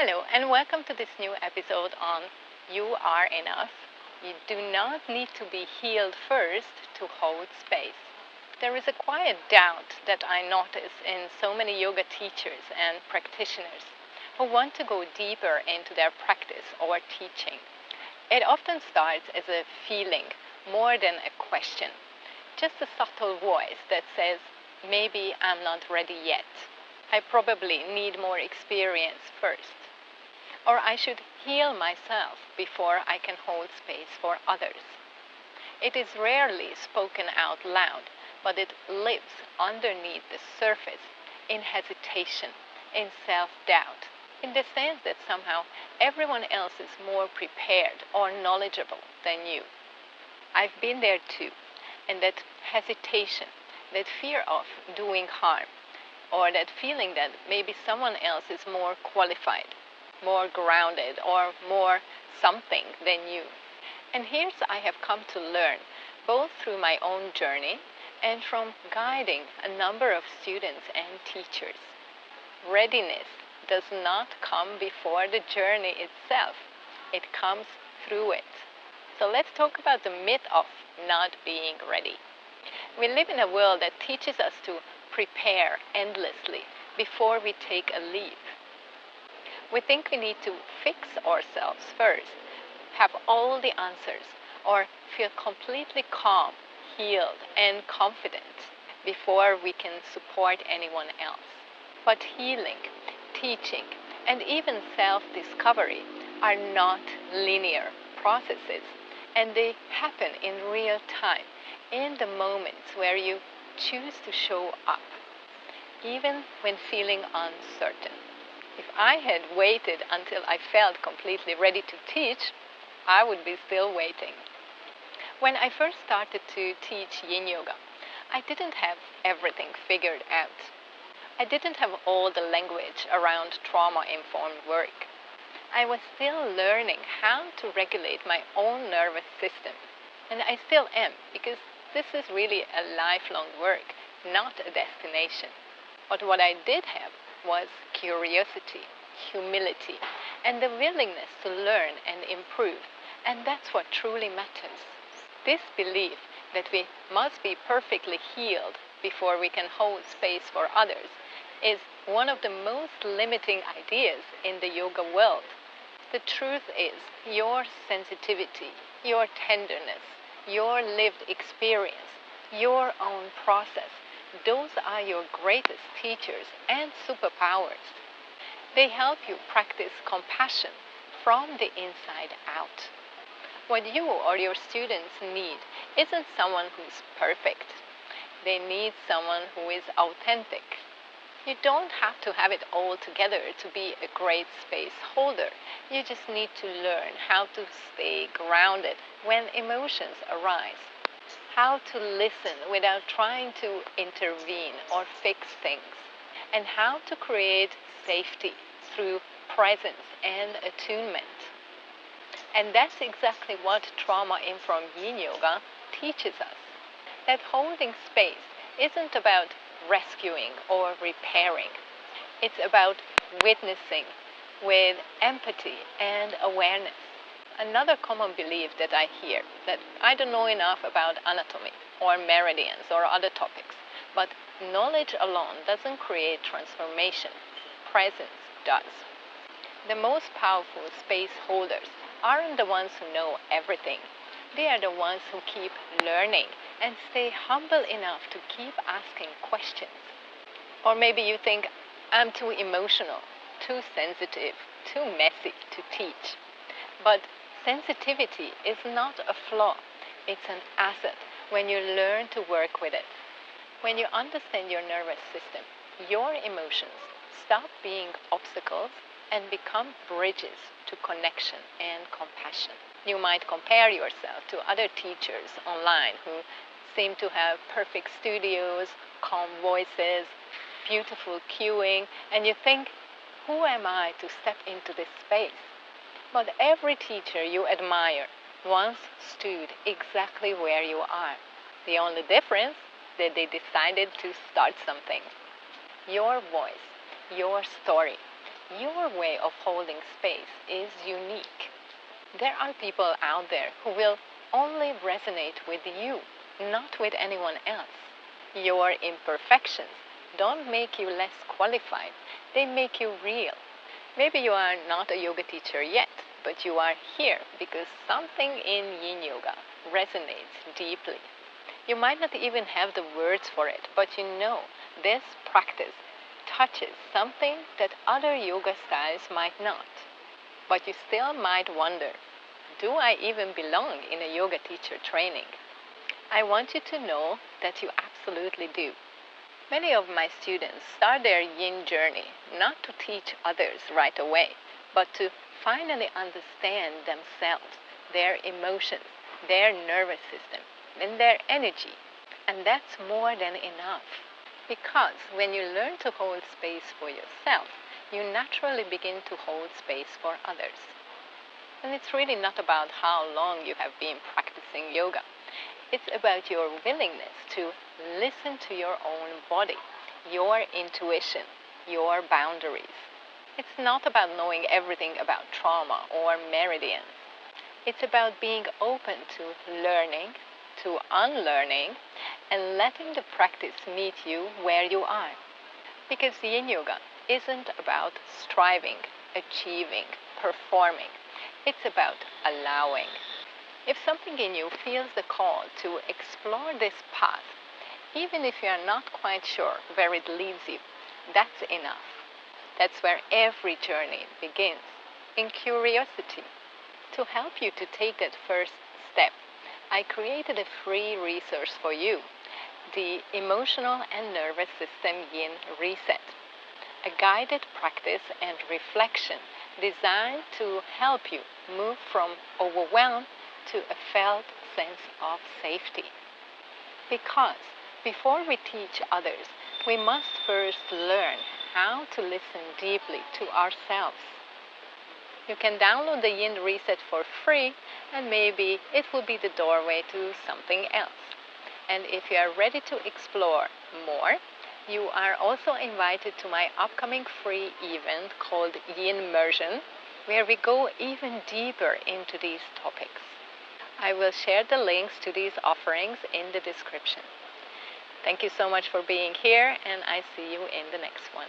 Hello, and welcome to this new episode on You Are Enough. You do not need to be healed first to hold space. There is a quiet doubt that I notice in so many yoga teachers and practitioners who want to go deeper into their practice or teaching. It often starts as a feeling more than a question, just a subtle voice that says, maybe I'm not ready yet. I probably need more experience first. Or I should heal myself before I can hold space for others. It is rarely spoken out loud, but it lives underneath the surface in hesitation, in self-doubt, in the sense that somehow everyone else is more prepared or knowledgeable than you. I've been there too, and that hesitation, that fear of doing harm, or that feeling that maybe someone else is more qualified, more grounded, or more something than you. And here's I have come to learn, both through my own journey and from guiding a number of students and teachers. Readiness does not come before the journey itself. It comes through it. So let's talk about the myth of not being ready. We live in a world that teaches us to prepare endlessly before we take a leap. We think we need to fix ourselves first, have all the answers, or feel completely calm, healed, and confident before we can support anyone else. But healing, teaching, and even self-discovery are not linear processes, and they happen in real time, in the moments where you choose to show up, even when feeling uncertain. If I had waited until I felt completely ready to teach, I would be still waiting. When I first started to teach Yin Yoga, I didn't have everything figured out. I didn't have all the language around trauma-informed work. I was still learning how to regulate my own nervous system. And I still am, because this is really a lifelong work, not a destination. But what I did have was curiosity, humility, and the willingness to learn and improve. And that's what truly matters. This belief that we must be perfectly healed before we can hold space for others is one of the most limiting ideas in the yoga world. The truth is, your sensitivity, your tenderness, your lived experience, your own process, those are your greatest teachers and superpowers. They help you practice compassion from the inside out. What you or your students need isn't someone who's perfect. They need someone who is authentic. You don't have to have it all together to be a great space holder. You just need to learn how to stay grounded when emotions arise, how to listen without trying to intervene or fix things, and how to create safety through presence and attunement. And that's exactly what trauma-informed Yin Yoga teaches us. That holding space isn't about rescuing or repairing. It's about witnessing with empathy and awareness. Another common belief that I hear, that I don't know enough about anatomy or meridians or other topics, but knowledge alone doesn't create transformation. Presence does. The most powerful space holders aren't the ones who know everything. They are the ones who keep learning and stay humble enough to keep asking questions. Or maybe you think, I'm too emotional, too sensitive, too messy to teach. But sensitivity is not a flaw. It's an asset when you learn to work with it. When you understand your nervous system, your emotions stop being obstacles and become bridges to connection and compassion. You might compare yourself to other teachers online who seem to have perfect studios, calm voices, beautiful cueing, and you think, who am I to step into this space? But every teacher you admire once stood exactly where you are. The only difference is that they decided to start something. Your voice, your story, Your way of holding space is unique. There are people out there who will only resonate with you, not with anyone else. Your imperfections don't make you less qualified, they make you real. Maybe you are not a yoga teacher yet, but you are here because something in yin yoga resonates deeply. You might not even have the words for it, but you know this practice touches something that other yoga styles might not. But you still might wonder, do I even belong in a yoga teacher training? I want you to know that you absolutely do. Many of my students start their yin journey not to teach others right away, but to finally understand themselves, their emotions, their nervous system, and their energy. And that's more than enough. Because when you learn to hold space for yourself, you naturally begin to hold space for others. And it's really not about how long you have been practicing yoga. It's about your willingness to listen to your own body, your intuition, your boundaries. It's not about knowing everything about trauma or meridians. It's about being open to learning, to unlearning, and letting the practice meet you where you are. Because yin yoga isn't about striving, achieving, performing. It's about allowing. If something in you feels the call to explore this path, even if you are not quite sure where it leads you, that's enough. That's where every journey begins, in curiosity. To help you to take that first step, I created a free resource for you, the Emotional and Nervous System Yin Reset, a guided practice and reflection designed to help you move from overwhelm to a felt sense of safety. Because before we teach others, we must first learn how to listen deeply to ourselves. You can download the Yin Reset for free, and maybe it will be the doorway to something else. And if you are ready to explore more, you are also invited to my upcoming free event called Yin Immersion, where we go even deeper into these topics. I will share the links to these offerings in the description. Thank you so much for being here, and I see you in the next one.